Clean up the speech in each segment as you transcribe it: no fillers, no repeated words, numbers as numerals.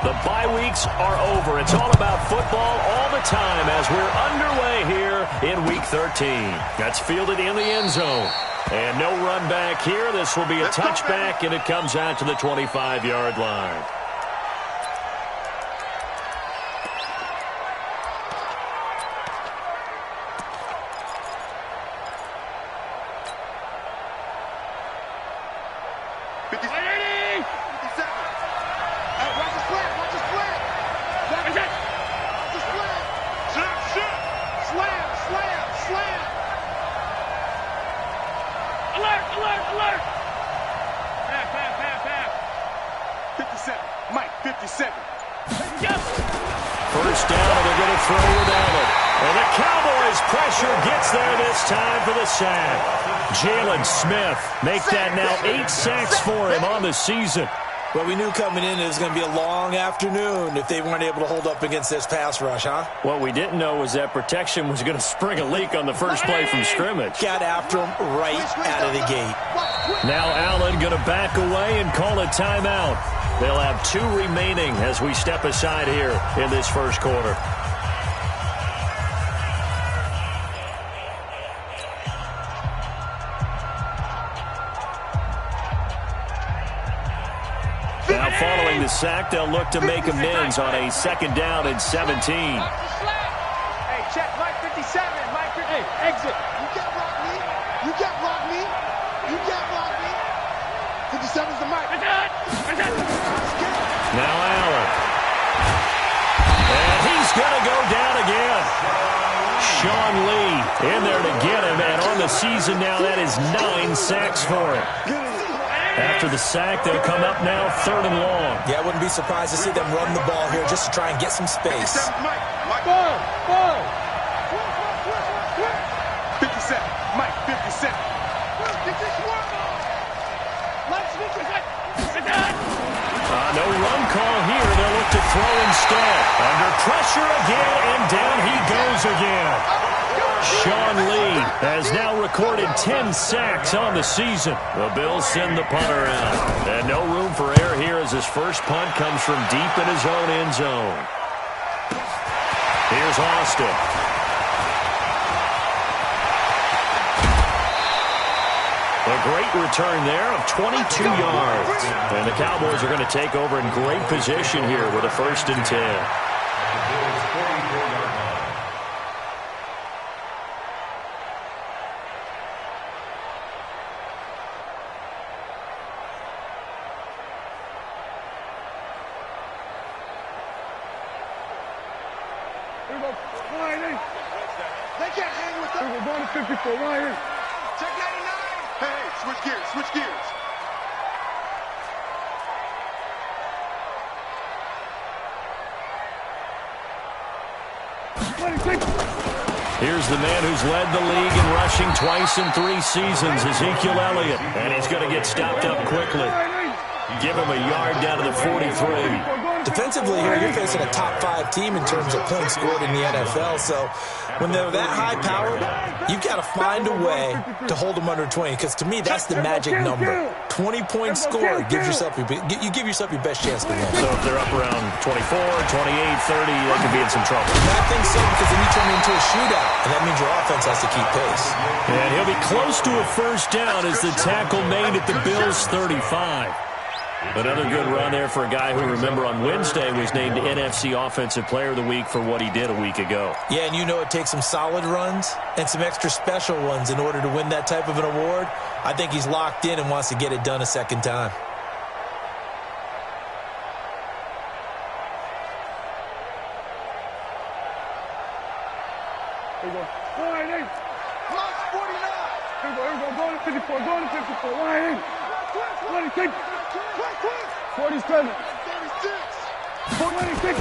The bye weeks are over. It's all about football all the time as we're underway here in Week 13. That's fielded in the end zone. And no run back here. This will be a touchback, and it comes out to the 25-yard line. First down, they're going to throw without it. And the Cowboys' pressure gets there this time for the sack. Jalen Smith make that now 8 sacks for him on the season. Well, we knew coming in it was going to be a long afternoon if they weren't able to hold up against this pass rush, huh? What we didn't know was that protection was going to spring a leak on the first play from scrimmage. Got after him right out of the gate. Now Allen going to back away and call a timeout. They'll have 2 remaining as we step aside here in this first quarter. Now following the sack, they'll look to make amends on a 2nd down and 17. Hey, check, Mike 57, Mike 50. Hey, exit. You can't block me. You can't block me. You can't block me. 57's the Mike. Now Allen. And he's going to go down again. Sean Lee in there to get him, and on the season now, that is 9 sacks for him. After the sack, they'll come up now 3rd and long. Yeah, I wouldn't be surprised to see them run the ball here just to try and get some space. 57, Mike 57. No run call here. They'll look to throw instead. Under pressure again, and down he goes again. Sean Lee has now recorded 10 sacks on the season. The Bills send the punter out. And no room for error here as his first punt comes from deep in his own end zone. Here's Austin. A great return there of 22 yards. And the Cowboys are going to take over in great position here with a 1st and 10. They can't hang with them. We're going to 54, Ryan. Check 99. Hey, switch gears, switch gears. Here's the man who's led the league in rushing twice in 3 seasons, Ezekiel Elliott. And he's going to get stopped up quickly. Give him a yard down to the 43. Defensively here, you're facing a top 5 team in terms of points scored in the NFL. So when they're that high powered, you've got to find a way to hold them under 20. Because to me, that's the magic number. 20 points scored gives yourself you give yourself your best chance to win. So if they're up around 24, 28, 30, they could be in some trouble. I think so, because then you turn it into a shootout, and that means your offense has to keep pace. And he'll be close to a 1st down as the tackle made at the Bills' 35. Another good run there for a guy who, remember, on Wednesday was named NFC Offensive Player of the Week for what he did a week ago. Yeah, and you know it takes some solid runs and some extra special ones in order to win that type of an award. I think he's locked in and wants to get it done a 2nd time. Here we go. 49. Plus 49. Here we go. Going to 54. Going to 54. Ryan. 26. 47. 36. 46.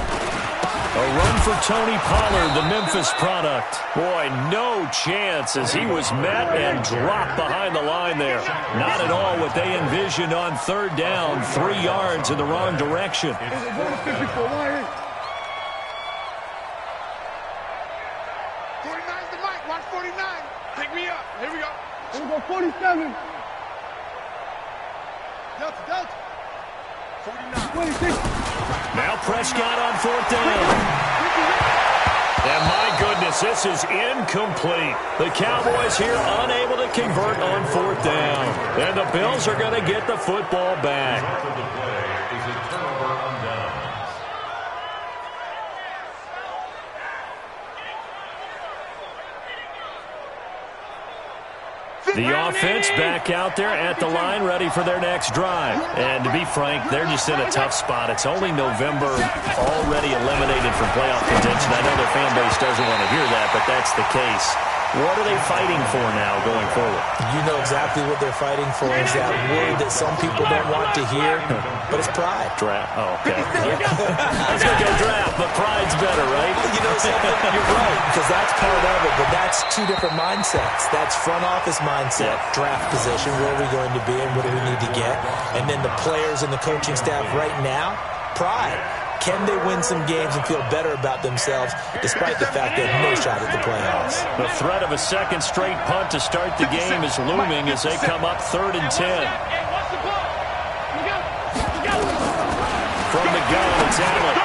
A run for Tony Pollard, the Memphis product. Boy, no chance as he was met and dropped behind the line there. Not at all what they envisioned on 3rd down, 3 yards in the wrong direction. 54. Ryan. 49's the mic. Watch 49. Pick me up. Here we go. Here we go. 47. Delta. 49. 26. Now Prescott on 4th down. And my goodness, this is incomplete. The Cowboys here unable to convert on 4th down. And the Bills are going to get the football back. The offense back out there at the line, ready for their next drive. And to be frank, they're just in a tough spot. It's only November, already eliminated from playoff contention. I know their fan base doesn't want to hear that, but that's the case. What are they fighting for now going forward? You know exactly what they're fighting for. Is that word that some people don't want to hear, but it's pride. Draft. Oh, okay. I was going to go draft, but pride's better, right? You know something? You're right, because that's part of it, but that's two different mindsets. That's front office mindset, draft position, where are we going to be and what do we need to get? And then the players and the coaching staff right now, pride. Can they win some games and feel better about themselves despite the fact they have no shot at the playoffs? The threat of a second straight punt to start the game is looming as they come up 3rd and 10. From the gun, it's Allen.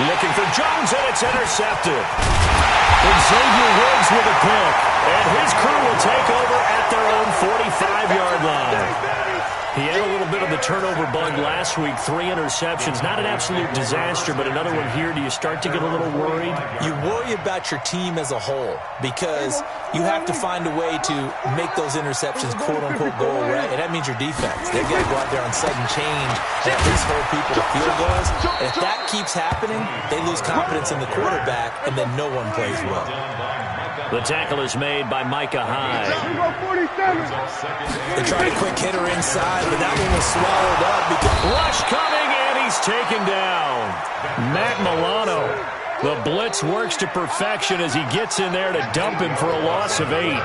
Looking for Jones, and it's intercepted. Xavier Woods with a pick, and his crew will take over at their own 45-yard line. He had a little bit of the turnover bug last week, 3 interceptions. Not an absolute disaster, but another one here. Do you start to get a little worried? You worry about your team as a whole because you have to find a way to make those interceptions, quote-unquote, go away, and that means your defense. They've got to go out there on sudden change and at least hold people to field goals. And if that keeps happening, they lose confidence in the quarterback, and then no one plays well. The tackle is made by Micah Hyde. They tried a quick hitter inside, but that one was swallowed up. Rush coming, and he's taken down. Matt Milano. The blitz works to perfection as he gets in there to dump him for a loss of 8.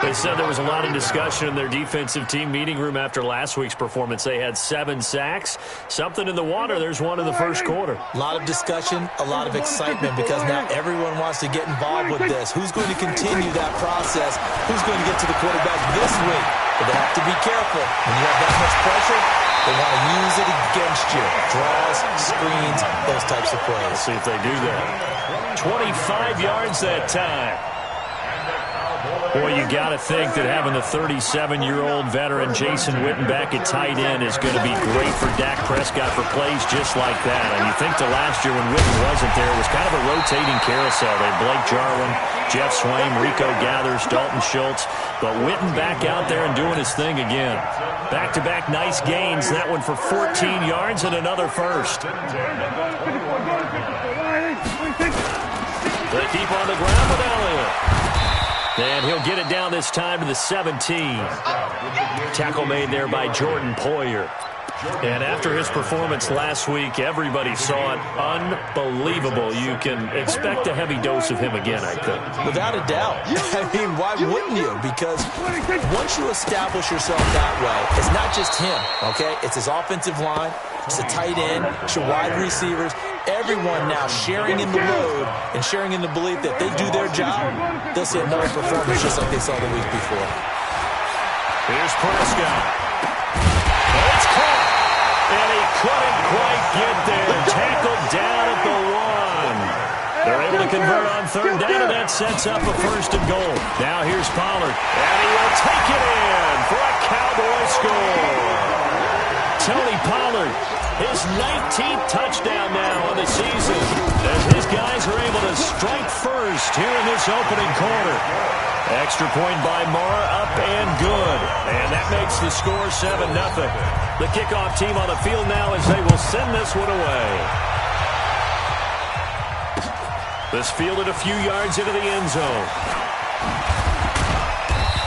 They said there was a lot of discussion in their defensive team meeting room after last week's performance. They had 7 sacks. Something in the water. There's one in the first quarter. A lot of discussion, a lot of excitement because now everyone wants to get involved with this. Who's going to continue that process? Who's going to get to the quarterback this week? But they have to be careful. When you have that much pressure, they want to use it against you. Draws, screens, those types of plays. Let's see if they do that. 25 yards that time. Boy, you got to think that having the 37-year-old veteran Jason Witten back at tight end is going to be great for Dak Prescott for plays just like that. And you think to last year when Witten wasn't there, it was kind of a rotating carousel. They had Blake Jarwin, Jeff Swaim, Rico Gathers, Dalton Schultz. But Witten back out there and doing his thing again. Back-to-back nice gains. That one for 14 yards and another first. They keep on the ground with Elliott. And he'll get it down this time to the 17. Tackle made there by Jordan Poyer. And after his performance last week, everybody saw it. Unbelievable. You can expect a heavy dose of him again, I think. Without a doubt. I mean, why wouldn't you? Because once you establish yourself that way, it's not just him, okay? It's his offensive line. It's a tight end. It's your wide receivers. Everyone now sharing in the load and sharing in the belief that they do their job. They'll see another performance just like they saw the week before. Here's Prescott. It's caught. And he couldn't quite get there. Tackled down at the 1. They're able to convert on 3rd down, and that sets up a 1st and goal. Now here's Pollard. And he will take it in for a Cowboy score. Tony Pollard, his 19th touchdown now on the season, as his guys are able to strike first here in this opening quarter. Extra point by Mara, up and good. And that makes the score 7-0. The kickoff team on the field now as they will send this one away. This fielded a few yards into the end zone.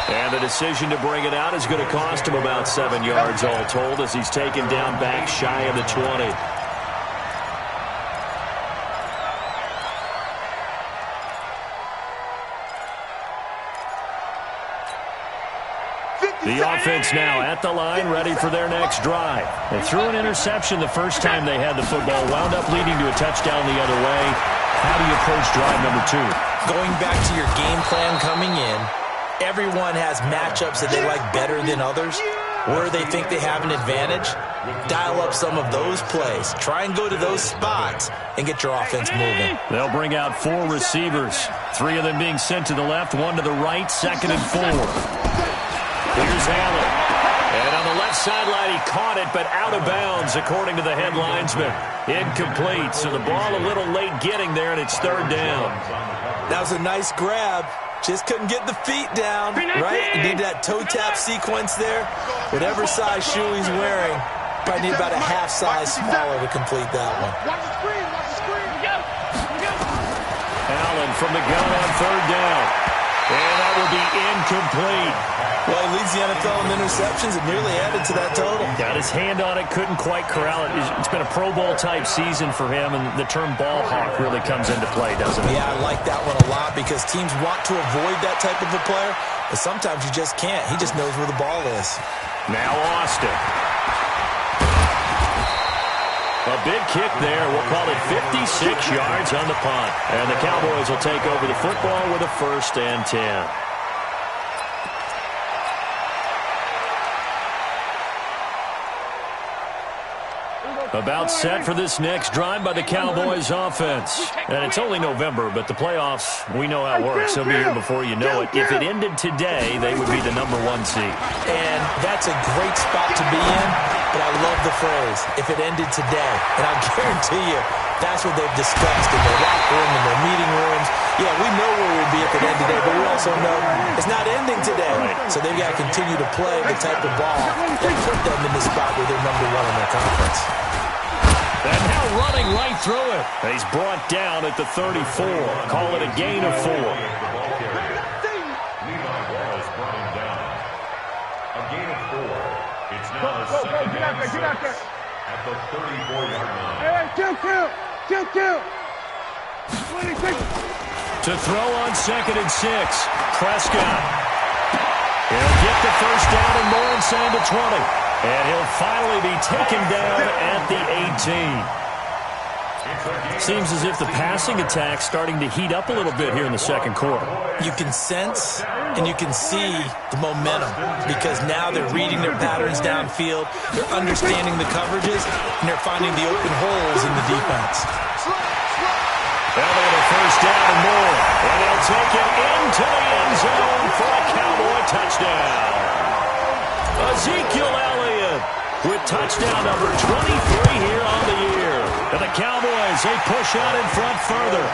And the decision to bring it out is going to cost him about 7 yards all told as he's taken down back shy of the 20. The offense now at the line, ready for their next drive. They threw an interception the first time they had the football, wound up leading to a touchdown the other way. How do you approach drive number 2? Going back to your game plan coming in, everyone has matchups that they like better than others. where they think they have an advantage, dial up some of those plays. Try and go to those spots and get your offense moving. They'll bring out 4 receivers, 3 of them being sent to the left, 1 to the right, 2nd and 4. Here's Allen. And on the left sideline, he caught it, but out of bounds, according to the head linesman. Incomplete, so the ball a little late getting there, and it's 3rd down. That was a nice grab. Just couldn't get the feet down, right? You need that toe tap sequence there. Whatever size shoe he's wearing, probably need about a half size smaller to complete that one. Watch the screen, watch the screen. Allen from the gun on 3rd down. And that will be incomplete. Well, he leads the NFL in interceptions and really added to that total. Got his hand on it, couldn't quite corral it. It's been a Pro Bowl-type season for him, and the term ball hawk really comes into play, doesn't it? Yeah, I like that one a lot because teams want to avoid that type of a player, but sometimes you just can't. He just knows where the ball is. Now Austin. A big kick there. We'll call it 56 yards on the punt. And the Cowboys will take over the football with a 1st and 10. About set for this next drive by the Cowboys offense. And it's only November, but the playoffs, we know how it works. They'll be here before you know it. If it ended today, they would be the #1 seed. And that's a great spot to be in, but I love the phrase, if it ended today. And I guarantee you, that's what they've discussed in their locker room, in their meeting rooms. Yeah, we know where we'd be if it ended today, but we also know it's not ending today. Right. So they've got to continue to play the type of ball that put them in the spot where they're #1 in their conference. And now running right through it. He's brought down at the 34. Call it a gain of 4. Levi Wallace brought him down. A gain of 4. It's now a 2nd and 6 at the 34-yard line. Hey, kill. 26. To throw on 2nd and 6. Prescott. He'll get the 1st down and more inside the 20. And he'll finally be taken down at the 18. Seems as if the passing attack's starting to heat up a little bit here in the 2nd quarter. You can sense and you can see the momentum because now they're reading their patterns downfield, they're understanding the coverages, and they're finding the open holes in the defense. They'll get a 1st down and more. And they'll take it into the end zone for a Cowboy touchdown. Ezekiel Elliott with touchdown number 23 here on the year. And the Cowboys, they push out in front further.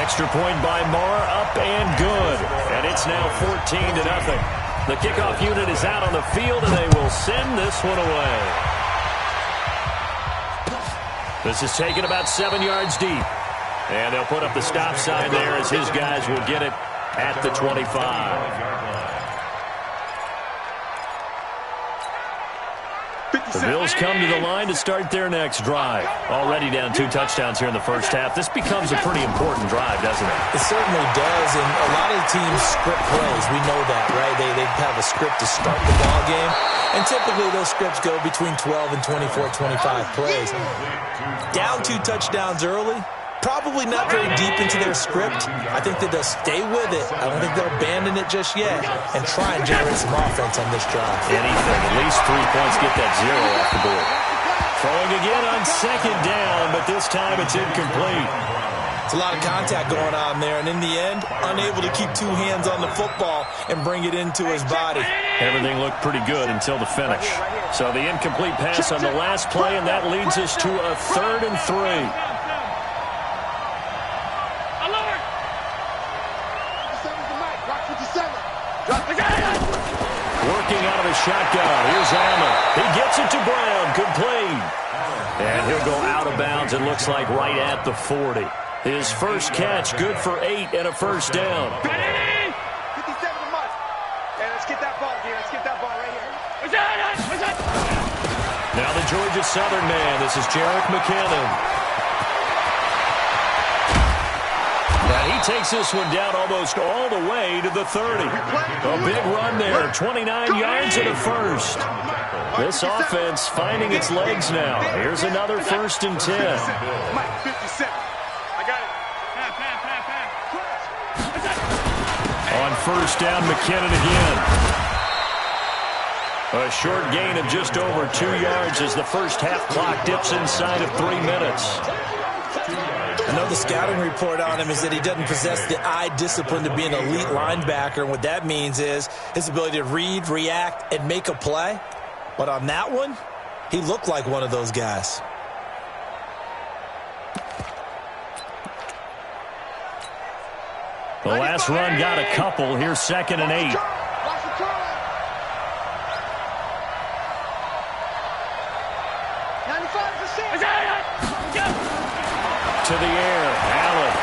Extra point by Marr, up and good. And it's now 14-0. The kickoff unit is out on the field, and they will send this one away. This is taken about 7 yards deep. And they'll put up the stop sign there as his guys will get it at the 25. The Bills come to the line to start their next drive. Already down 2 touchdowns here in the 1st half. This becomes a pretty important drive, doesn't it? It certainly does, and a lot of the teams script plays. We know that, right? They have a script to start the ball game, and typically those scripts go between 12 and 24, 25 plays. Down 2 touchdowns early, probably not very deep into their script. I think that they'll stay with it. I don't think they'll abandon it just yet and try and generate some offense on this drive. Anything, at least 3 points, get that 0 off the board. Throwing again on 2nd down, but this time it's incomplete. It's a lot of contact going on there, and in the end, unable to keep 2 hands on the football and bring it into his body. Everything looked pretty good until the finish. So the incomplete pass on the last play, and that leads us to a 3rd and 3. Working out of a shotgun. Here's Allen. He gets it to Brown. Complete. And he'll go out of bounds, it looks like, right at the 40. His first catch, good for 8 and a 1st down. 57 to Mike. Hey, let's get that ball here. Let's get that ball right here. Now the Georgia Southern man. This is Jerick McKinnon. And he takes this one down almost all the way to the 30. A big run there, 29 yards and a 1st. This offense finding its legs now. Here's another 1st and 10. Mike, 57. I got it. On 1st down, McKinnon again. A short gain of just over 2 yards as the first half clock dips inside of 3 minutes. I know the scouting report on him is that he doesn't possess the eye discipline to be an elite linebacker. And what that means is his ability to read, react, and make a play. But on that one, he looked like one of those guys. The last run got a couple. Here's 2nd and 8. To the air, Allen.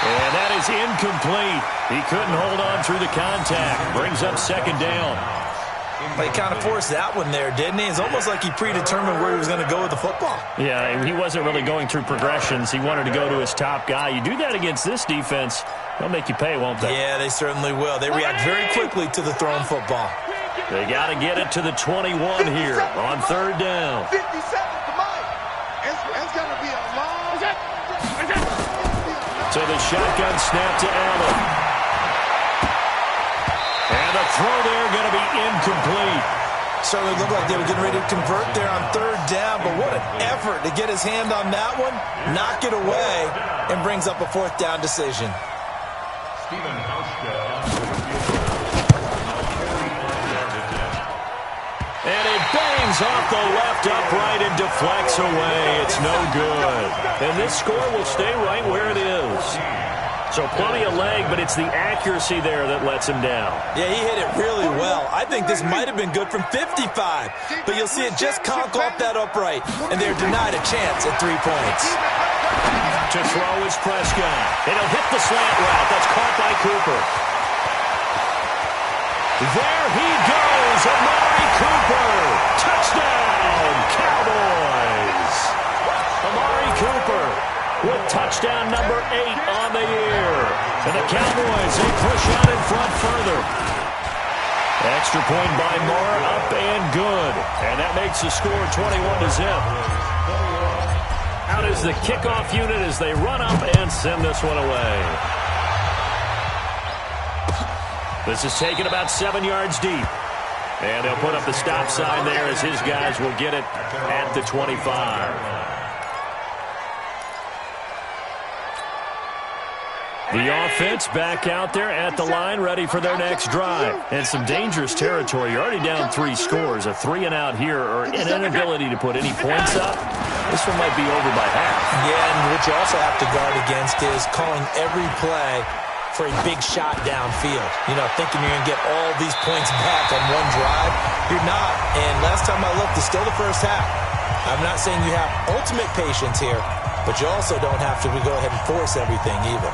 And that is incomplete. He couldn't hold on through the contact. Brings up 2nd down. Well, he kind of forced that one there, didn't he? It's almost like he predetermined where he was going to go with the football. Yeah, he wasn't really going through progressions. He wanted to go to his top guy. You do that against this defense, they'll make you pay, won't they? Yeah, they certainly will. They react very quickly to the thrown football. They got to get it to the 21 here on 3rd down. 50 seconds to Mike. It's going to be a long... So the shotgun snap to Allen. And the throw there going to be incomplete. Certainly looked like they were getting ready to convert there on 3rd down, but what an effort to get his hand on that one, knock it away, and brings up a 4th down decision. And it bangs off the left upright and deflects away. It's no good. And this score will stay right where it is. So plenty of leg, but it's the accuracy there that lets him down. Yeah, he hit it really well. I think this might have been good from 55. But you'll see it just conk off that upright, and they're denied a chance at 3 points. To throw is Prescott. It'll hit the slant route. That's caught by Cooper. There he goes, Amari Cooper. Touchdown, Cowboys. Amari Cooper with touchdown number 8 on the year. And the Cowboys, they push out in front further. Extra point by Moore, up and good. And that makes the score 21-0. Out is the kickoff unit as they run up and send this one away. This is taken about 7 yards deep. And they'll put up the stop sign there as his guys will get it at the 25. The offense back out there at the line, ready for their next drive. And some dangerous territory. You're already down 3 scores. A 3-and-out here or an inability to put any points up. This one might be over by half. Yeah, and what you also have to guard against is calling every play for a big shot downfield. You know, thinking you're going to get all these points back on one drive. You're not. And last time I looked, it's still the first half. I'm not saying you have ultimate patience here, but you also don't have to go ahead and force everything either.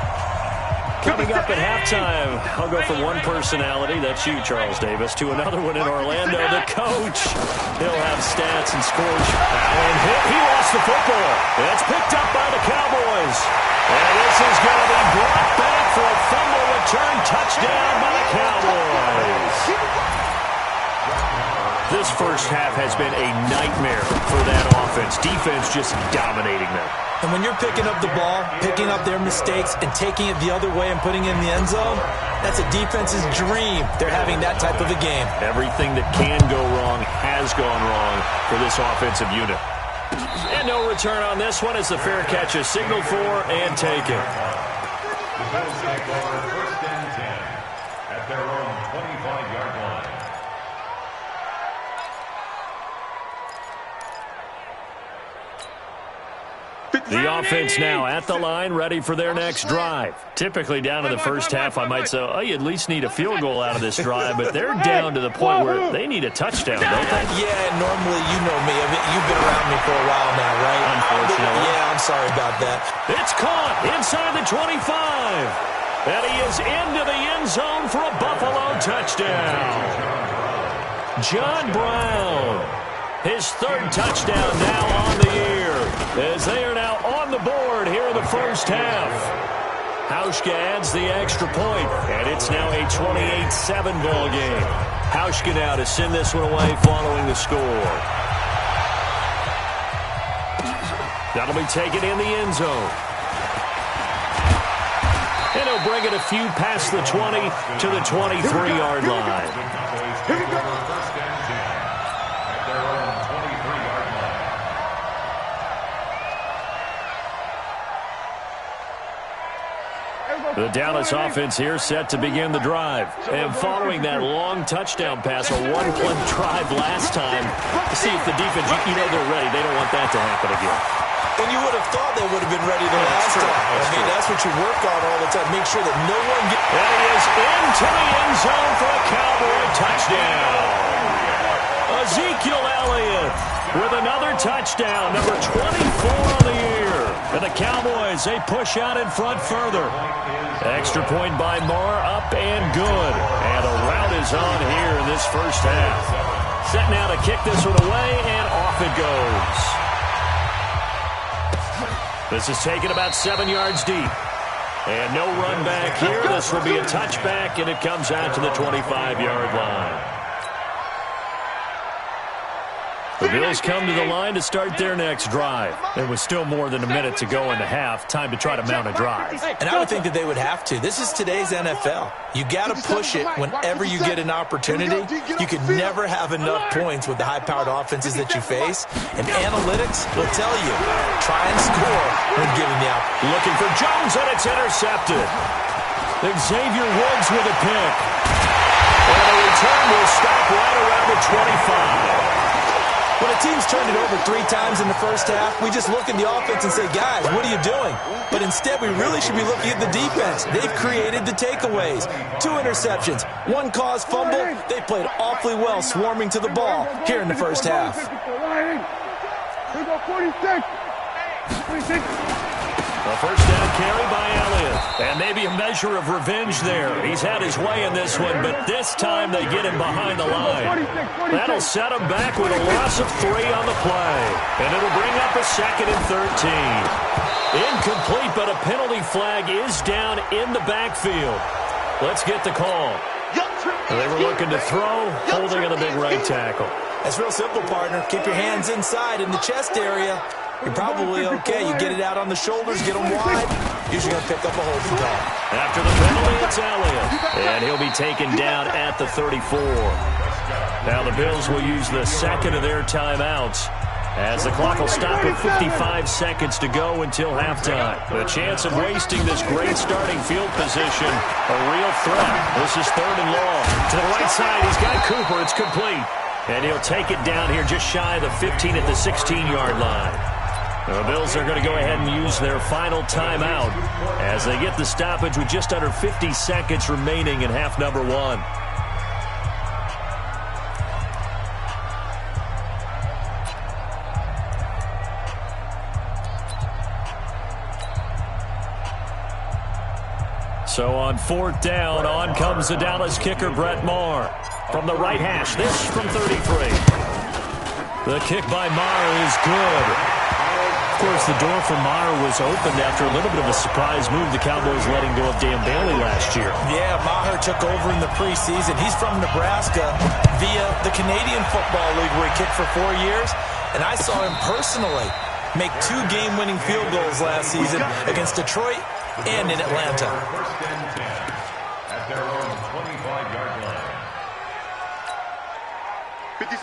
Coming up at halftime, I'll go from one personality, that's you, Charles Davis, to another one in Orlando, the coach. He'll have stats and scores. Allen hit. He lost the football. It's picked up by the Cowboys. And this is going to be brought back for a fumble return touchdown by the Cowboys. This first half has been a nightmare for that offense. Defense just dominating them. And when you're picking up the ball, picking up their mistakes, and taking it the other way and putting it in the end zone, that's a defense's dream. They're having that type of a game. Everything that can go wrong has gone wrong for this offensive unit. And no return on this one as the fair catch is signaled for and taken. First and 10 at their own 25-yard line. The offense now at the line, ready for their next drive. Typically down in the first half, I might say, oh, you at least need a field goal out of this drive, but they're down to the point where they need a touchdown, don't they? Yeah, normally, you know me. I mean, you've been around me for a while now, right? Unfortunately. Yeah, I'm sorry about that. It's caught inside the 25. And he is into the end zone for a Buffalo touchdown. John Brown, his 3rd touchdown now on the year, as they are now on the board here in the first half. Hauschka adds the extra point, and it's now a 28-7 ball game. Hauschka now to send this one away following the score. That'll be taken in the end zone. And he'll bring it a few past the 20 to the 23-yard line. Here we go. The Dallas offense here set to begin the drive. And following that long touchdown pass, a one-play drive last time, to see if the defense, you know they're ready. They don't want that to happen again. And you would have thought they would have been ready the last time. I mean, that's what you work on all the time. Make sure that no one gets... And he is into the end zone for a Cowboy touchdown. Ezekiel Elliott with another touchdown, number 24 on the year. And the Cowboys, they push out in front further. Extra point by Marr, up and good. And the route is on here in this first half. Set now to kick this one away, and off it goes. This is taken about 7 yards deep. And no run back here. This will be a touchback, and it comes out to the 25-yard line. The Bills come to the line to start their next drive. There was still more than a minute to go in the half. Time to try to mount a drive. And I would think that they would have to. This is today's NFL. You got to push it whenever you get an opportunity. You can never have enough points with the high-powered offenses that you face. And analytics will tell you, try and score when given the opportunity. Looking for Jones, and it's intercepted. Xavier Woods with a pick. And the return will stop right around the 25. When a team's turned it over 3 times in the first half, we just look at the offense and say, guys, what are you doing? But instead, we really should be looking at the defense. They've created the takeaways. 2 interceptions, 1 caused fumble. They played awfully well swarming to the ball here in the first half. Here we go, 46. A first down carry by Elliott. And maybe a measure of revenge there. He's had his way in this one, but this time they get him behind the line. That'll set him back with a loss of 3 on the play. And it'll bring up a 2nd and 13. Incomplete, but a penalty flag is down in the backfield. Let's get the call. They were looking to throw, holding on the big right tackle. That's real simple, partner. Keep your hands inside in the chest area. You're probably okay. You get it out on the shoulders, get them wide. Usually going to pick up a holding call. After the penalty, it's Elliott. And he'll be taken down at the 34. Now the Bills will use the second of their timeouts as the clock will stop with 55 seconds to go until halftime. The chance of wasting this great starting field position, a real threat. This is 3rd and long. To the right side, he's got Cooper. It's complete. And he'll take it down here just shy of the 15 at the 16-yard line. The Bills are going to go ahead and use their final timeout as they get the stoppage with just under 50 seconds remaining in half number 1. So on 4th down, on comes the Dallas kicker, Brett Maher. From the right hash, this from 33. The kick by Maher is good. Of course, the door for Maher was opened after a little bit of a surprise move. The Cowboys letting go of Dan Bailey last year. Yeah, Maher took over in the preseason. He's from Nebraska via the Canadian Football League where he kicked for 4 years. And I saw him personally make 2 game-winning field goals last season against Detroit and in Atlanta.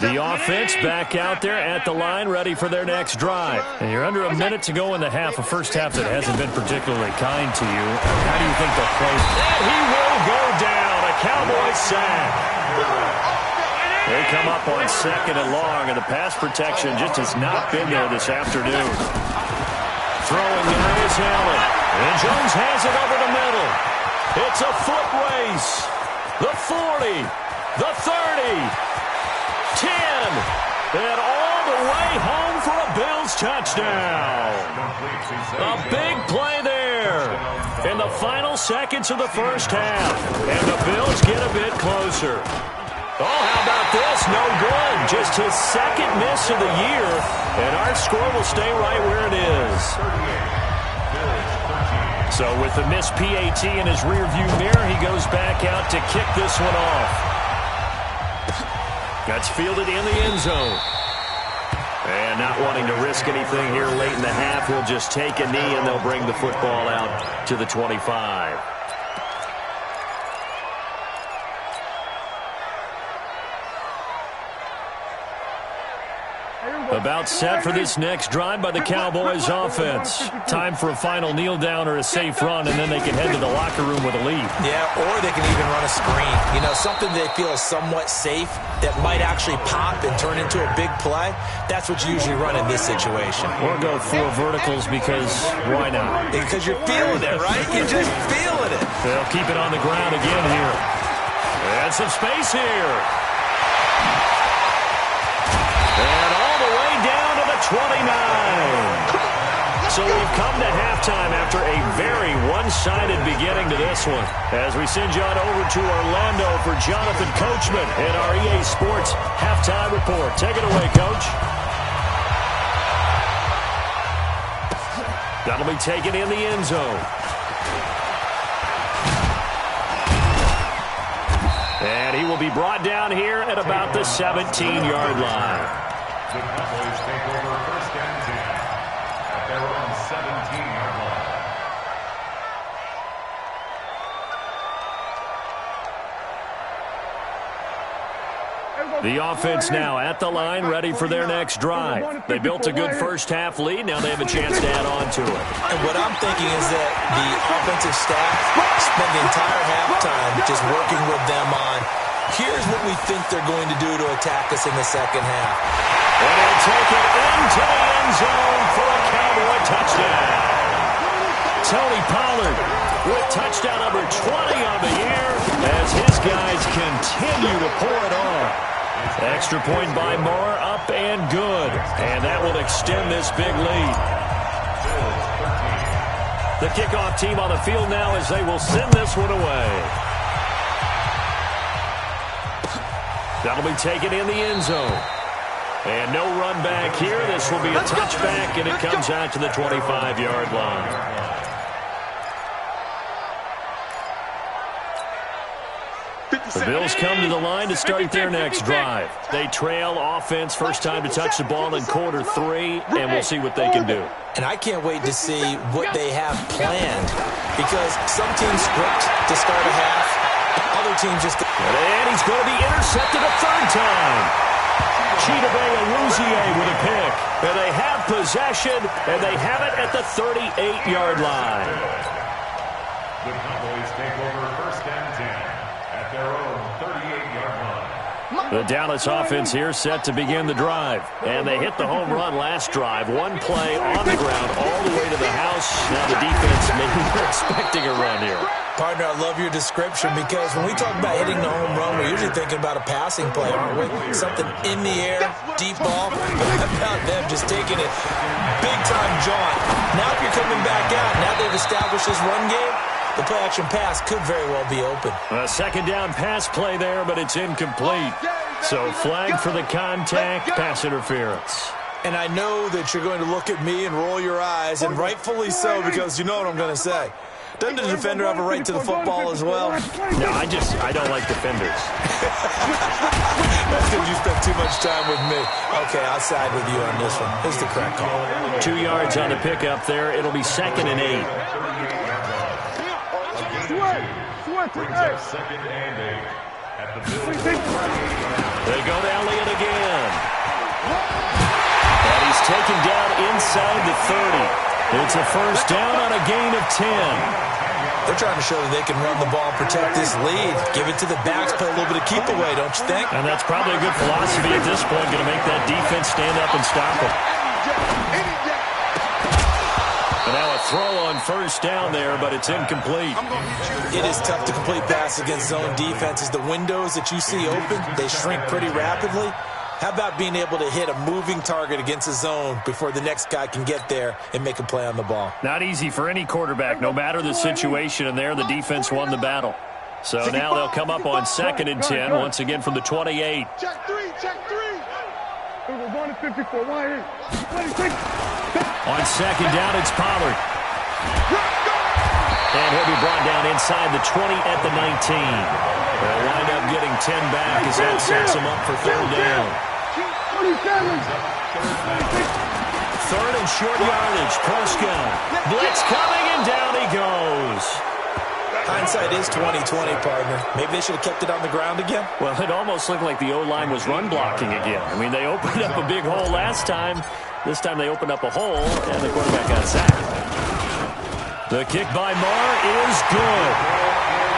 The offense back out there at the line, ready for their next drive. And you're under a minute to go in the half, a first half that hasn't been particularly kind to you. How do you think they'll play? And he will go down, a Cowboys sack. They come up on 2nd and long, and the pass protection just has not been there this afternoon. Throwing there is Allen. And Jones has it over the middle. It's a foot race. The 40, the 30. 10, and all the way home for a Bills touchdown. A big play there in the final seconds of the first half, and the Bills get a bit closer. Oh, how about this? No good. Just his 2nd miss of the year, and our score will stay right where it is. So with the missed PAT in his rearview mirror, he goes back out to kick this one off. That's fielded in the end zone. And not wanting to risk anything here late in the half, he'll just take a knee and they'll bring the football out to the 25. About set for this next drive by the Cowboys offense. Time for a final kneel down or a safe run, and then they can head to the locker room with a lead. Yeah, or they can even run a screen. You know, something they feel is somewhat safe that might actually pop and turn into a big play. That's what you usually run in this situation. Or go 4 verticals because why not? Because you're feeling it, right? You're just feeling it. They'll keep it on the ground again here. And some space here. And all the way down to the 29. So we've come to halftime after a very one-sided beginning to this one. As we send you on over to Orlando for Jonathan Coachman in our EA Sports Halftime Report. Take it away, Coach. That'll be taken in the end zone. And he will be brought down here at about the 17-yard line. The Cowboys take over first and 10 at their own 17-yard line. The offense now at the line, ready for their next drive. They built a good first-half lead. Now they have a chance to add on to it. And what I'm thinking is that the offensive staff spend the entire halftime just working with them on, here's what we think they're going to do to attack us in the second half. And he'll take it into the end zone for a Cowboy touchdown. Tony Pollard with touchdown number 20 on the year as his guys continue to pour it on. Extra point by Moore, up and good. And that will extend this big lead. The kickoff team on the field now as they will send this one away. That'll be taken in the end zone. And no run back here. This will be a touchback, and it comes out to the 25-yard line. The Bills come to the line to start their next drive. They trail offense, first time to touch the ball in quarter 3, and we'll see what they can do. And I can't wait to see what they have planned, because some teams script to start a half, other teams just... And he's going to be intercepted a third time. Chidobe Awuzie with a pick. And they have possession, and they have it at the 38-yard line. The Cowboys take over first and 10 at their own 38-yard line. The Dallas offense here set to begin the drive. And they hit the home run last drive. One play on the ground all the way to the house. Now the defense maybe they're expecting a run here. Partner, I love your description, because when we talk about hitting the home run, we're usually thinking about a passing play, aren't we? Something in the air, deep ball. But about them just taking it big-time jaunt. Now if you're coming back out, now they've established this run game, the play-action pass could very well be open. A second down pass play there, but it's incomplete. So flag for the contact, pass interference. And I know that you're going to look at me and roll your eyes, and rightfully so, because you know what I'm going to say. Doesn't the defender have a right to the football as well? No, I don't like defenders. That's because you spent too much time with me. Okay, I'll side with you on this one. It's the correct call. 2 yards on the pickup there. It'll be 2nd and 8. Brings up 2nd and 8 at the Bills. They go to Elliott again. And he's taken down inside the 30. It's a first down on a gain of 10. They're trying to show that they can run the ball and protect this lead. Give it to the backs, play a little bit of keep away, don't you think? And that's probably a good philosophy at this point, going to make that defense stand up and stop it. And now a throw on first down there, but it's incomplete. It is tough to complete passes against zone defenses. The windows that you see open, they shrink pretty rapidly. How about being able to hit a moving target against a zone before the next guy can get there and make a play on the ball? Not easy for any quarterback, no matter the situation, and there the defense won the battle. So now they'll come up on 2nd and 10, once again from the 28. Check three. On 54, On 2nd down, it's Pollard. And he'll be brought down inside the 20 at the 19. They'll wind up getting 10 back as that sets him up for 3rd down. 3rd and short yardage. Prescott. Blitz coming, and down he goes. Hindsight is 20/20, partner. Maybe they should have kept it on the ground again. Well, it almost looked like the O-line was run blocking again. I mean, they opened up a big hole last time. This time they opened up a hole, and the quarterback got sacked. The kick by Marr is good.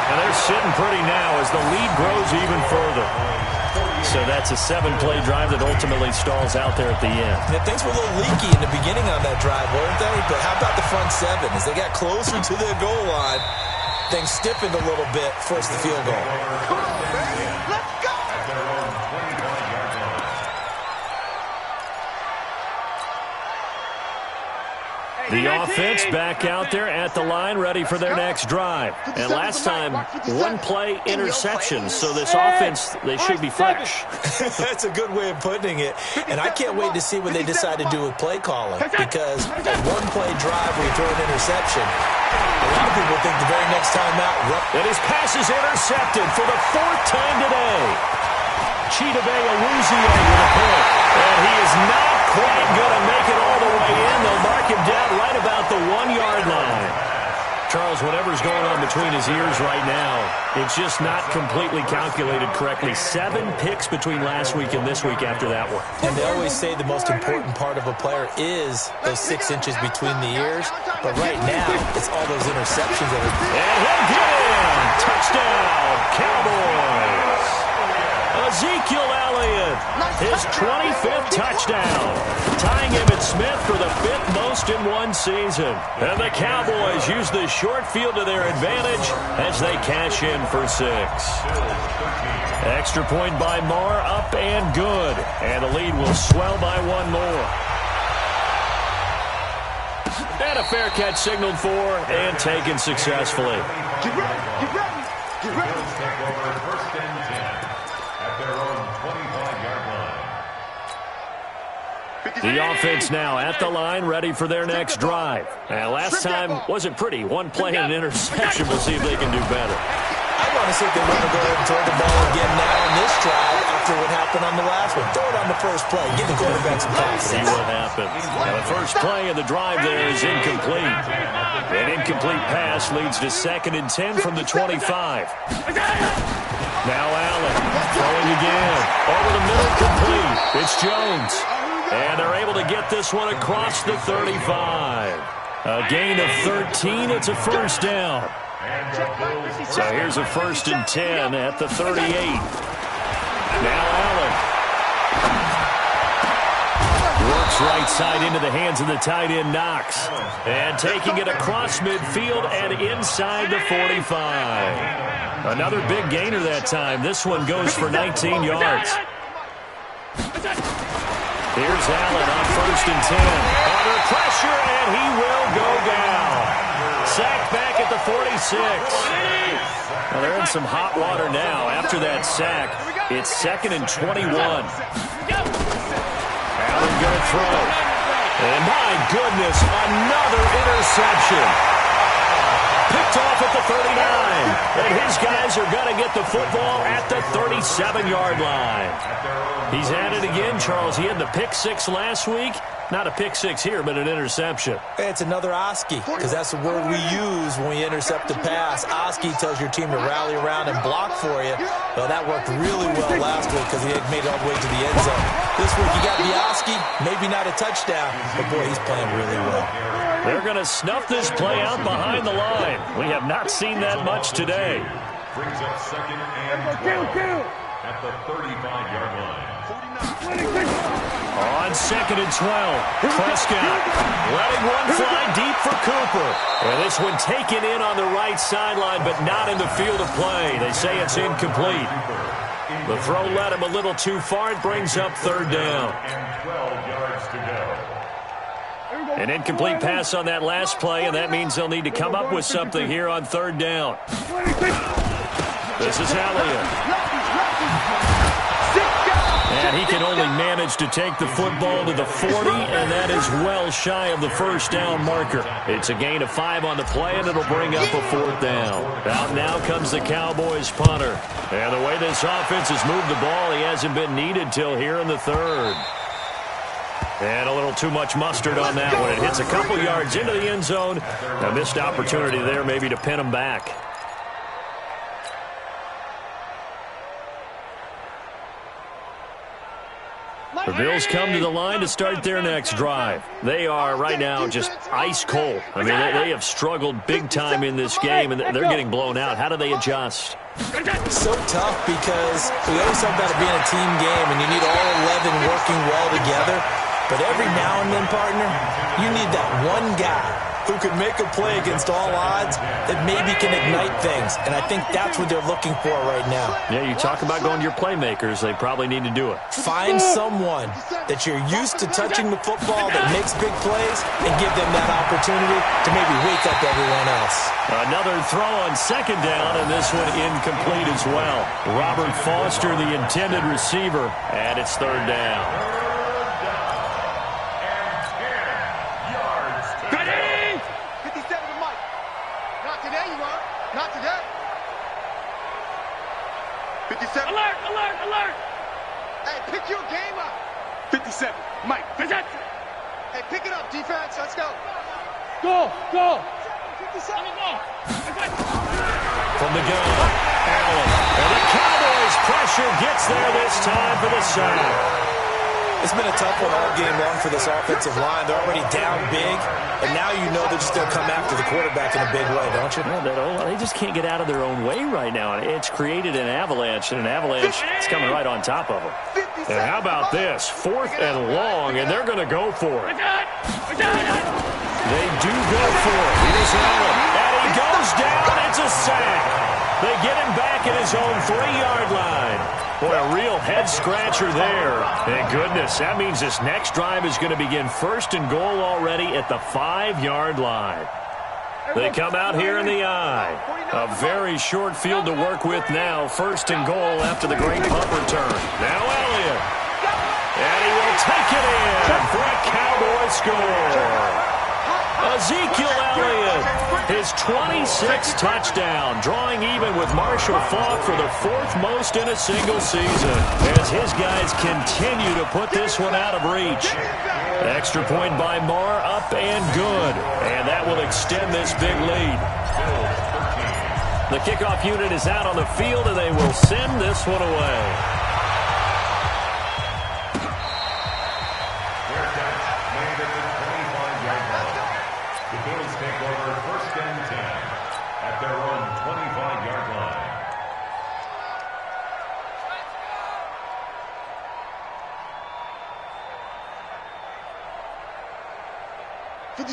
And they're sitting pretty now as the lead grows even further. So that's a 7-play drive that ultimately stalls out there at the end. Yeah, things were a little leaky in the beginning on that drive, weren't they? But how about the front seven? As they got closer to their goal line, things stiffened a little bit, forced the field goal. Come on, baby. Let's go! The offense back out there at the line, ready for their next drive. And last time, 1-play interception. So this offense, they should be fresh. That's a good way of putting it. And I can't wait to see what they decide to do with play calling. Because a 1-play drive where you throw an interception, a lot of people think the very next time out. And his pass is intercepted for the 4th time today. Chidobe Awuzie with a pick. And he is not quite going to make it all the way in. They'll mark him down right about the 1-yard line. Charles, whatever's going on between his ears right now, it's just not completely calculated correctly. 7 picks between last week and this week after that one. And they always say the most important part of a player is those 6 inches between the ears. But right now, it's all those interceptions that are... And he'll get in! Touchdown, Cowboys! Ezekiel Elliott, his 25th touchdown, tying Emmitt Smith for the 5th most in one season. And the Cowboys use the short field to their advantage as they cash in for 6. Extra point by Marr, up and good. And the lead will swell by 1 more. And a fair catch signaled for and taken successfully. Get ready, get ready, get ready. First and 10 at their own 25-yard line. The offense now at the line, ready for their next drive. And last time wasn't pretty. 1 play and an interception. We'll see if they can do better. I want to see if they want to go ahead and throw the ball again now on this drive after what happened on the last one. Throw it on the first play. Give the quarterback some confidence. See what happens. Now the first play of the drive there is incomplete. An incomplete pass leads to 2nd and 10 from the 25. Now Allen throwing again. Over the middle, complete. It's Jones. And they're able to get this one across the 35. A gain of 13. It's a first down. So here's a 1st and 10 at the 38. Now Allen works right side into the hands of the tight end Knox. And taking it across midfield and inside the 45. Another big gainer that time. This one goes for 19 yards. Here's Allen on 1st and 10. Under pressure, and he will go down. Sacked back at the 46. Well, they're in some hot water now. After that sack, it's 2nd and 21. Allen going to throw. And my goodness, another interception. Picked off at the 39. And his guys are going to get the football at the 37-yard line. He's at it again, Charles. He had the pick 6 last week. Not a pick 6 here, but an interception. It's another Oski, because that's the word we use when we intercept a pass. Oski tells your team to rally around and block for you. Well, that worked really well last week because he had made it all the way to the end zone. This week you got the Oski, maybe not a touchdown, but boy, he's playing really well. They're going to snuff this play out behind the line. We have not seen that much today. Brings up 2nd and 12 at the 35-yard line. On 2nd and 12, Prescott letting one fly deep for Cooper. And this one taken in on the right sideline, but not in the field of play. They say it's incomplete. The throw led him a little too far. It brings up 3rd down. And 12 yards to go. An incomplete pass on that last play, and that means they'll need to come up with something here on 3rd down. This is Elliott. And he can only manage to take the football to the 40, and that is well shy of the first down marker. It's a gain of 5 on the play, and it'll bring up a 4th down. Out now comes the Cowboys punter. And the way this offense has moved the ball, he hasn't been needed till here in the 3rd. And a little too much mustard on that one. It hits a couple yards into the end zone. A missed opportunity there maybe to pin him back. The Bills come to the line to start their next drive. They are right now just ice cold. I mean, they have struggled big time in this game, and they're getting blown out. How do they adjust? So tough because we always talk about it being a team game, and you need all 11 working well together. But every now and then, partner, you need that one guy who can make a play against all odds that maybe can ignite things. And I think that's what they're looking for right now. Yeah, you talk about going to your playmakers. They probably need to do it. Find someone that you're used to touching the football that makes big plays and give them that opportunity to maybe wake up everyone else. Another throw on second down, and this one incomplete as well. Robert Foster, the intended receiver, and it's third down. Not today. 57. Alert, alert, alert. Hey, pick your game up. 57. Mike, present. Hey, pick it up, defense. Let's go. Go, go. 57. Go. From the gun, Allen. And the Cowboys' pressure gets there this time for the sack. It's been a tough one all game long for this offensive line. They're already down big, and now you know they're just going to come after the quarterback in a big way, don't you? Yeah, they just can't get out of their own way right now. It's created an avalanche, and an avalanche is coming right on top of them. And how about this? 4th and long, and they're going to go for it. They do go for it. Here's Allen, and he goes down. It's a sack. They get him back at his own 3-yard line. Boy, a real head-scratcher there. Thank goodness. That means this next drive is going to begin 1st and goal already at the 5-yard line. They come out here in the eye. A very short field to work with now. 1st and goal after the great punt return. Now Elliott. And he will take it in for a Cowboy score. Ezekiel Elliott, his 26th touchdown, drawing even with Marshall Faulk for the 4th most in a single season, as his guys continue to put this one out of reach. Extra point by Marr, up and good, and that will extend this big lead. The kickoff unit is out on the field, and they will send this one away.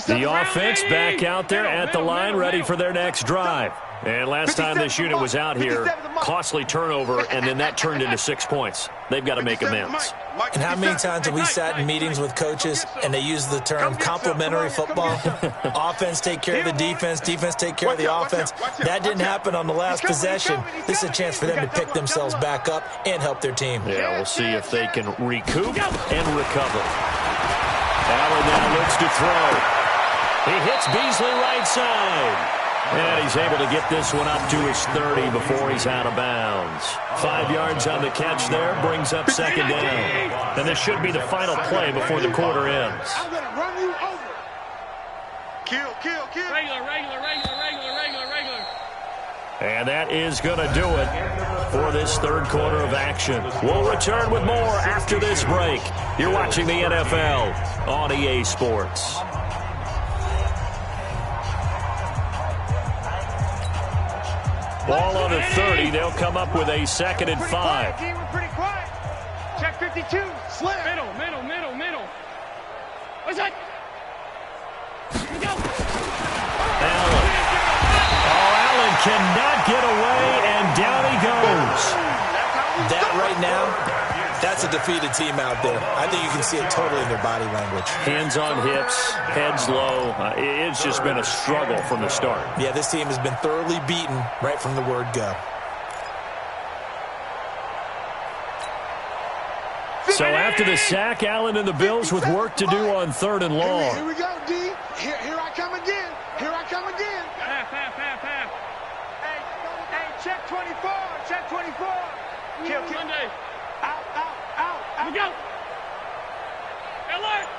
The offense back out there at the line, ready for their next drive. And last time this unit was out here, costly turnover, and then that turned into 6 points. They've got to make amends. And how many times have we sat in meetings with coaches and they use the term complementary football? Offense take care of the defense, defense take care of the offense. That didn't happen on the last possession. This is a chance for them to pick themselves back up and help their team. Yeah, we'll see if they can recoup and recover. Allen now looks to throw. He hits Beasley right side. And he's able to get this one up to his 30 before he's out of bounds. 5 yards on the catch there, brings up second down. And this should be the final play before the quarter ends. I'm going to run you over. Kill, kill, kill. Regular. And that is going to do it for this third quarter of action. We'll return with more after this break. You're watching the NFL on EA Sports. Ball on the 30. They'll come up with a 2nd and 5. We're pretty quiet. Check 52. Slip. Middle. What's that? Here we go. Allen. Oh, Allen cannot get away, and down he goes. That right now, that's a defeated team out there. I think you can see it totally in their body language. Hands on hips, heads low. It's just been a struggle from the start. Yeah, this team has been thoroughly beaten right from the word go. So after the sack, Allen and the Bills with work to do on 3rd and long. Here we go, D. Here I come again. Half. Hey, check 24. Kill. Monday. Out. We go. Alert.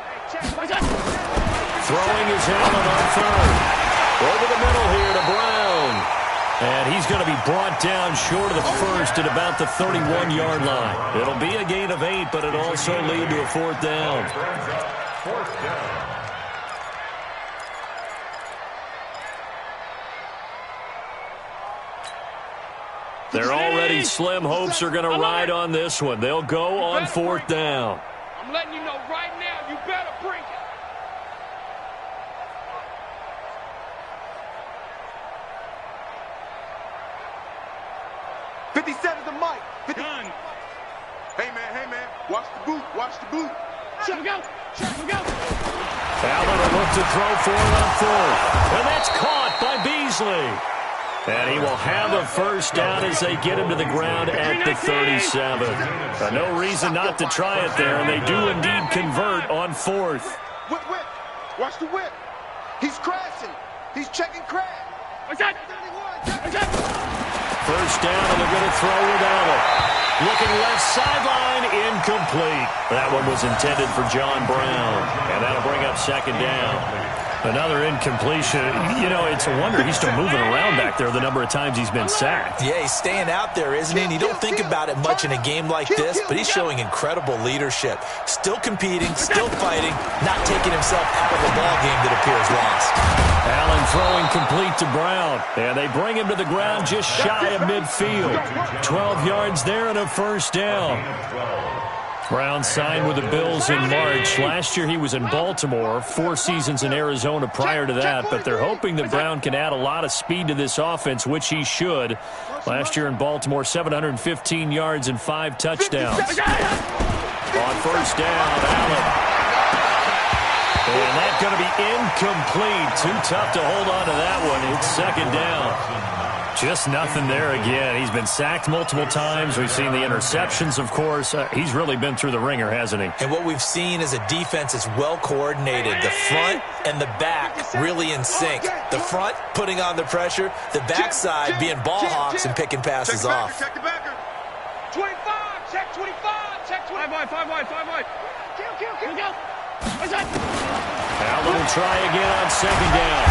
Hey, check. What's up? Throwing his helmet on 3rd. Over the middle here to Brown. And he's going to be brought down short of the first at about the 31-yard line. It'll be a gain of 8, but it'll also lead to a 4th down. They're already slim. Hopes are going to ride on this one. They'll go on 4th down. I'm letting you know right now, you better bring it. 57's the mic. 50. Hey, man. Watch the boot. Check, go. Allen will look to throw for it on 4th. And that's caught by Beasley. And he will have a 1st down as they get him to the ground at the 37. No reason not to try it there, and they do indeed convert on 4th. Whip. Watch the whip. He's crashing. He's checking crash. What's that? 1st down, and they're going to throw without it. Looking left sideline, incomplete. That one was intended for John Brown, and that'll bring up 2nd down. Another incompletion. You know, it's a wonder he's still moving around back there the number of times he's been sacked. Yeah, he's staying out there, isn't he? And you don't think about it much in a game like this, but he's showing incredible leadership. Still competing, still fighting, not taking himself out of a ball game that appears lost. Allen throwing complete to Brown, and they bring him to the ground just shy of midfield. 12 yards there and a 1st down. Brown signed with the Bills in March. Last year he was in Baltimore, 4 seasons in Arizona prior to that, but they're hoping that Brown can add a lot of speed to this offense, which he should. Last year in Baltimore, 715 yards and 5 touchdowns. On 1st down, Allen. And that's going to be incomplete. Too tough to hold on to that one. It's 2nd down. Just nothing there again. He's been sacked multiple times. We've seen the interceptions, of course. He's really been through the ringer, hasn't he? And what we've seen is a defense that's well coordinated. The front and the back really in sync. The front putting on the pressure. The backside being ball hawks and picking passes off. Check the backer. 25. Check 25. Check 25. 5 wide. Kill. What's that? Allen will try again on 2nd down.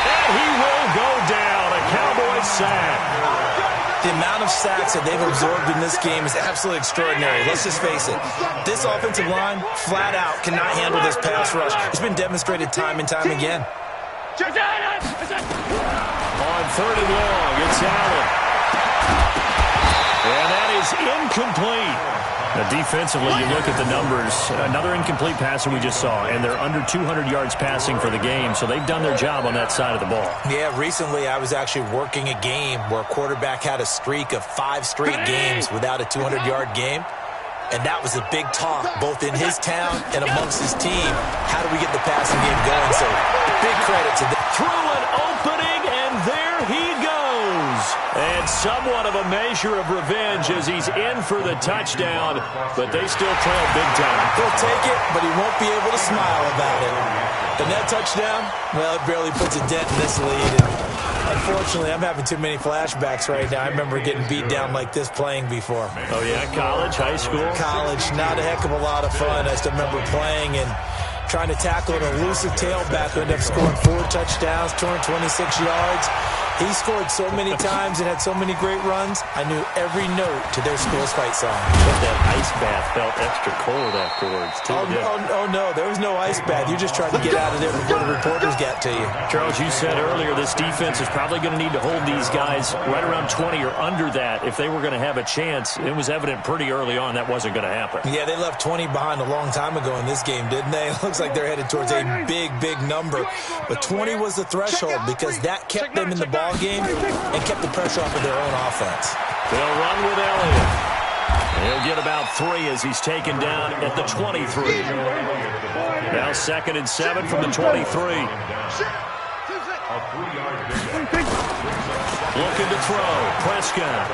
And he will go down. A Cowboys sack. The amount of sacks that they've absorbed in this game is absolutely extraordinary. Let's just face it. This offensive line, flat out, cannot handle this pass rush. It's been demonstrated time and time again. On 3rd and long, it's Allen. And that is incomplete. Now, defensively, you look at the numbers. Another incomplete passer we just saw, and they're under 200 yards passing for the game, so they've done their job on that side of the ball. Yeah, recently I was actually working a game where a quarterback had a streak of 5 straight games without a 200-yard game, and that was a big talk both in his town and amongst his team. How do we get the passing game going? So, big credit to them. Through an opening, and there he goes. And somewhat of a measure of revenge as he's in for the touchdown, but they still trail big time. He'll take it, but he won't be able to smile about it. And that touchdown, well, it barely puts a dent in this lead. And unfortunately, I'm having too many flashbacks right now. I remember getting beat down like this playing before. Oh, yeah? College, high school? College, not a heck of a lot of fun. I just remember playing and trying to tackle an elusive tailback who ended up scoring 4 touchdowns, 226 yards. He scored so many times and had so many great runs, I knew every note to their school's fight song. But that ice bath felt extra cold afterwards, too. Oh, no, there was no ice bath. You just tried to get out of there before the reporters got to you. Charles, you said earlier this defense is probably going to need to hold these guys right around 20 or under that if they were going to have a chance. It was evident pretty early on that wasn't going to happen. Yeah, they left 20 behind a long time ago in this game, didn't they? It looks like they're headed towards a big, big number. But 20 was the threshold because that kept them in the ball game and kept the pressure off of their own offense. They'll run with Elliott. He'll get about 3 as he's taken down at the 23. Now 2nd and 7 from the 23. Looking to throw. Prescott.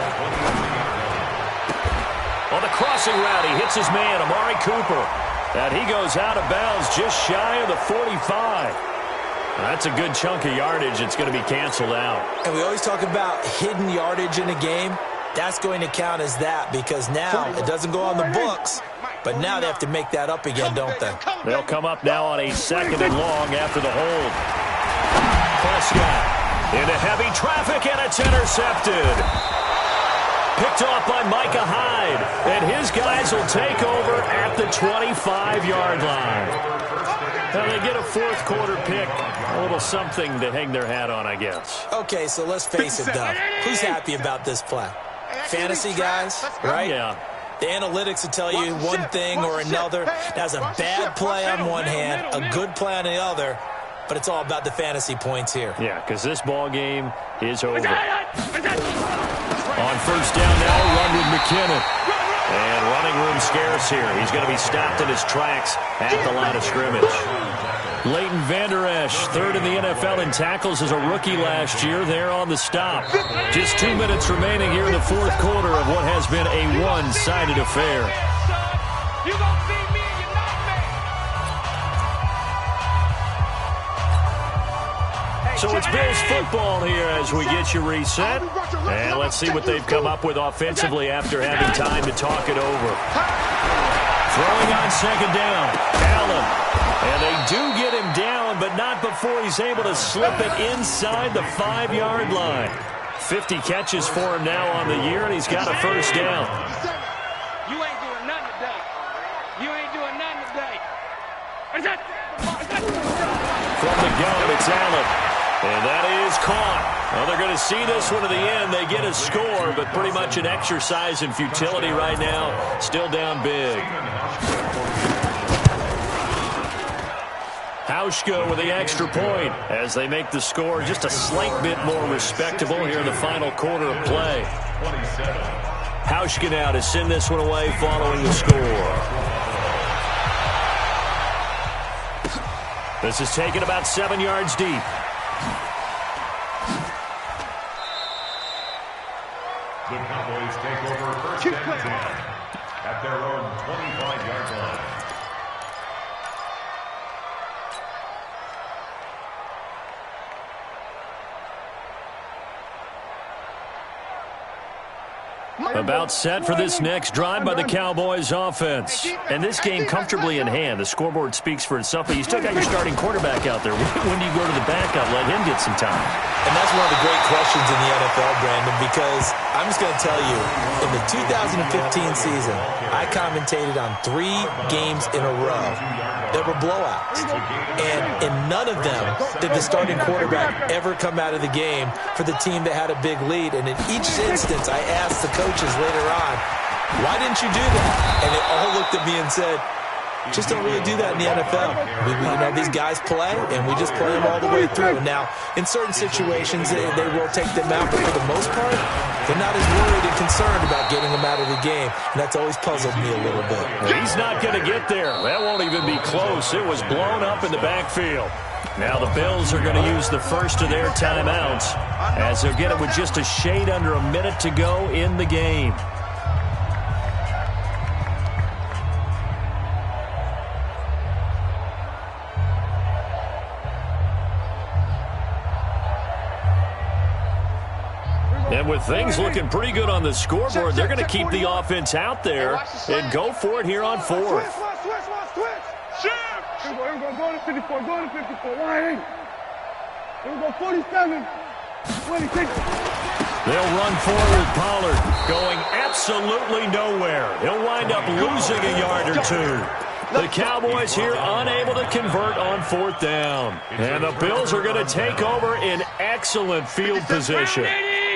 On the crossing route, he hits his man, Amari Cooper. And he goes out of bounds just shy of the 45. That's a good chunk of yardage. It's going to be canceled out. And we always talk about hidden yardage in a game. That's going to count as that because now it doesn't go on the books, but now they have to make that up again, don't they? They'll come up now on a 2nd and long after the hold. Prescott Into heavy traffic, and it's intercepted. Picked off by Micah Hyde, and his guys will take over at the 25-yard line. Now they get a fourth quarter pick, a little something to hang their hat on, I guess. Okay, so let's face it, though. Who's happy about this play? Fantasy guys, right? Yeah. The analytics will tell you one thing or another. That's a bad play on one hand, a good play on the other, but it's all about the fantasy points here. Yeah, because this ball game is over. On first down now, a run with McKinnon. And running room scarce here. He's going to be stopped in his tracks at the line of scrimmage. Leighton Vander Esch, third in the NFL in tackles as a rookie last year, there on the stop. Just 2 minutes remaining here in the fourth quarter of what has been a one-sided affair. You gonna see me and you're not me. So it's Bills football here as we get you reset. And let's see what they've come up with offensively after having time to talk it over. Throwing on second down, Allen. And they do get him down, but not before he's able to slip it inside the 5-yard line. 50 catches for him now on the year, and he's got a first down. You ain't doing nothing today. You ain't doing nothing today. From the gun, it's Allen. And that is caught. Well, they're going to see this one to the end. They get a score, but pretty much an exercise in futility right now. Still down big. Hauschka with the extra point as they make the score just a slight bit more respectable here in the final quarter of play. Hauschka now to send this one away following the score. This is taken about 7 yards deep. The Cowboys take over first and 10 at their own 25-yard line. About set for this next drive by the Cowboys offense. And this game comfortably in hand. The scoreboard speaks for itself, but you still got your starting quarterback out there. When do you go to the backup? Let him get some time. And that's one of the great questions in the NFL, Brandon, because I'm just going to tell you, in the 2015 season, I commentated on 3 games in a row that were blowouts. And in none of them did the starting quarterback ever come out of the game for the team that had a big lead. And in each instance, I asked the coaches later on, why didn't you do that? And they all looked at me and said, just don't really do that in the NFL. These guys play, and we just play them all the way through. Now, in certain situations, they will take them out, but for the most part, they're not as worried and concerned about getting them out of the game, and that's always puzzled me a little bit. He's not going to get there. That won't even be close. It was blown up in the backfield. Now the Bills are going to use the first of their timeouts as they'll get it with just a shade under a minute to go in the game. And with things looking pretty good on the scoreboard, they're going to keep the offense out there and go for it here on fourth. Here we go, go to 54, go to 54, line in. Here we go, 47, 26. They'll run forward with Pollard, going absolutely nowhere. He'll wind up losing a yard or two. The Cowboys here unable to convert on fourth down. And the Bills are going to take over in excellent field position.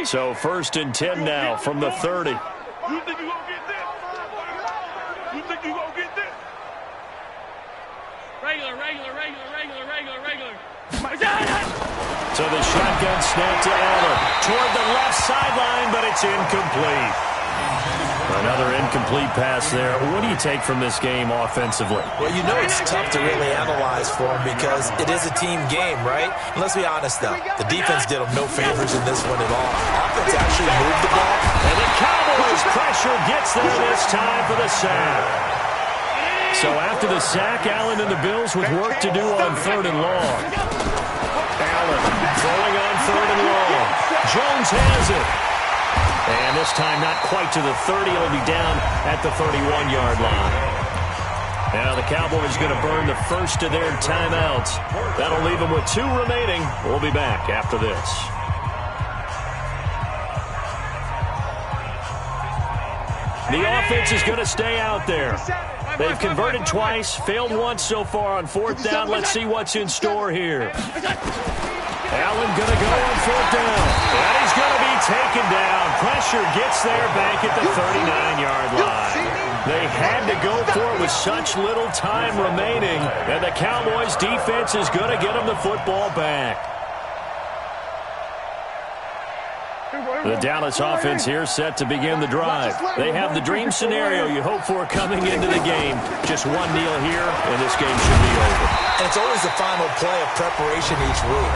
So first and 10 now from the 30. You think you gonna get this? You think you gonna get this? Regular. So the shotgun snap to Allen toward the left sideline, but it's incomplete. Another incomplete pass there. What do you take from this game offensively? Well, it's tough to really analyze for them because it is a team game, right? And let's be honest, though. The defense did them no favors in this one at all. Offense actually moved the ball. And the Cowboys pressure gets there this time for the sack. So after the sack, Allen and the Bills with work to do on third and long. Allen throwing on third and long. Jones has it. And this time not quite to the 30. It'll be down at the 31-yard line. Now the Cowboys going to burn the first of their timeouts. That'll leave them with 2 remaining. We'll be back after this. The offense is going to stay out there. They've converted twice, failed once so far on fourth down. Let's see what's in store here. Allen going to go on fourth down. And he's going to be taken down. Pressure gets there back at the 39-yard line. They had to go for it with such little time remaining. And the Cowboys' defense is going to get them the football back. The Dallas offense here set to begin the drive. They have the dream scenario you hope for coming into the game. Just one kneel here, and this game should be over. And it's always the final play of preparation each week.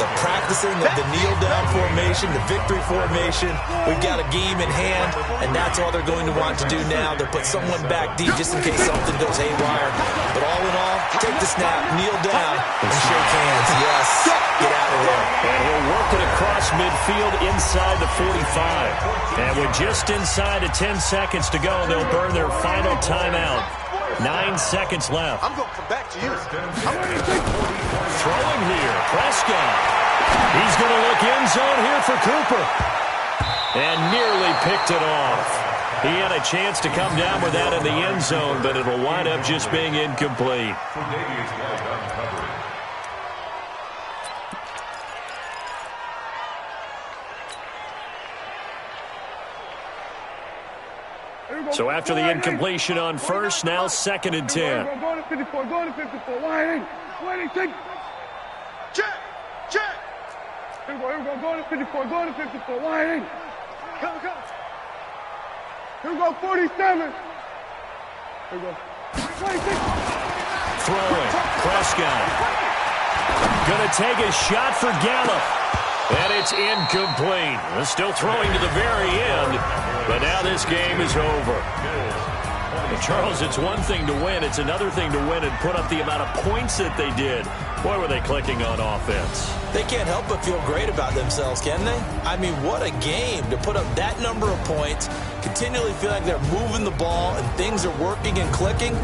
The practicing of the kneel-down formation, the victory formation. We've got a game in hand, and that's all they're going to want to do now. They'll put someone back deep just in case something goes haywire. But all in all, take the snap, kneel down, and shake hands. Yes, get out of there. And he'll work it across midfield inside the 45. And with just inside of 10 seconds to go, they'll burn their final timeout. 9 seconds left. I'm going to come back to you. Throwing here, Prescott. He's going to look end zone here for Cooper. And nearly picked it off. He had a chance to come down with that in the end zone, but it'll wind up just being incomplete. So after the incompletion on first, now 2nd and 10. Go to 54, go to 54. Wide in, take. Check, check. Here we go, go to 54, go to 54. Wide in. Come. Here we go, 47. Here we go. Throwing, Prescott. Going to take a shot for Gallup. And it's incomplete. Still throwing to the very end, but now this game is over. And Charles, it's one thing to win. It's another thing to win and put up the amount of points that they did. Boy, were they clicking on offense. They can't help but feel great about themselves, can they? I mean, what a game to put up that number of points, continually feel like they're moving the ball and things are working and clicking.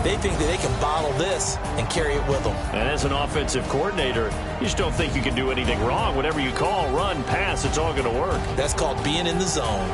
They think that they can bottle this and carry it with them. And as an offensive coordinator, you just don't think you can do anything wrong. Whatever you call, run, pass, it's all going to work. That's called being in the zone.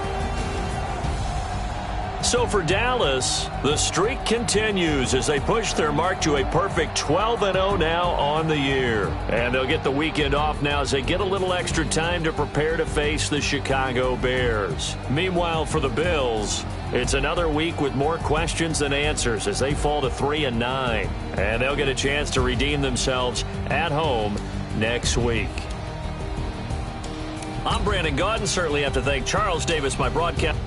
So for Dallas, the streak continues as they push their mark to a perfect 12-0 now on the year. And they'll get the weekend off now as they get a little extra time to prepare to face the Chicago Bears. Meanwhile, for the Bills, it's another week with more questions than answers as they fall to 3-9. And they'll get a chance to redeem themselves at home next week. I'm Brandon Gaudin. Certainly have to thank Charles Davis, my broadcast.